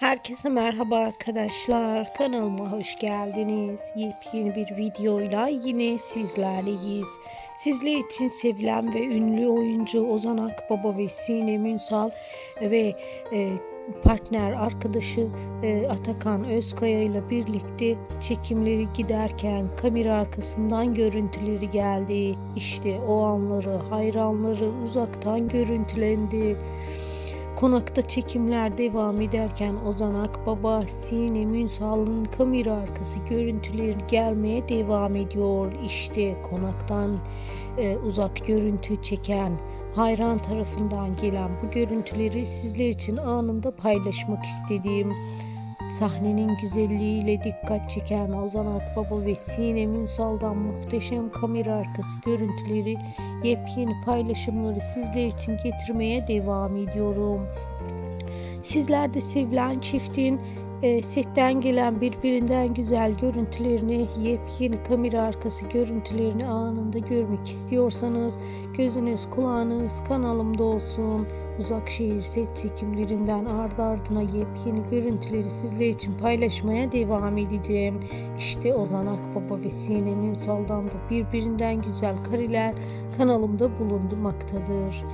Herkese merhaba arkadaşlar. Kanalıma hoş geldiniz. Yepyeni bir videoyla yine sizlerleyiz. Sizler için sevilen ve ünlü oyuncu Ozan Akbaba ve Sinem Ünsal ve partner arkadaşı Atakan Özkaya ile birlikte çekimleri giderken kamera arkasından görüntüleri geldi. İşte o anları hayranları uzaktan görüntülendi. Konakta çekimler devam ederken Ozan Akbaba, Sinem Ünsal'ın kamera arkası görüntüleri gelmeye devam ediyor. İşte konaktan uzak görüntü çeken hayran tarafından gelen bu görüntüleri sizler için anında paylaşmak istediğim, sahnenin güzelliğiyle dikkat çeken Ozan Akbaba ve Sinem Ünsal'dan muhteşem kamera arkası görüntüleri, yepyeni paylaşımları sizler için getirmeye devam ediyorum. Sizler de sevilen çiftin setten gelen birbirinden güzel görüntülerini, yepyeni kamera arkası görüntülerini anında görmek istiyorsanız gözünüz kulağınız kanalımda olsun. Uzakşehir set çekimlerinden ardı ardına yepyeni görüntüleri sizler için paylaşmaya devam edeceğim. İşte Ozan Akbaba ve Sinem Ünsal'dan da birbirinden güzel kareler kanalımda bulunmaktadır.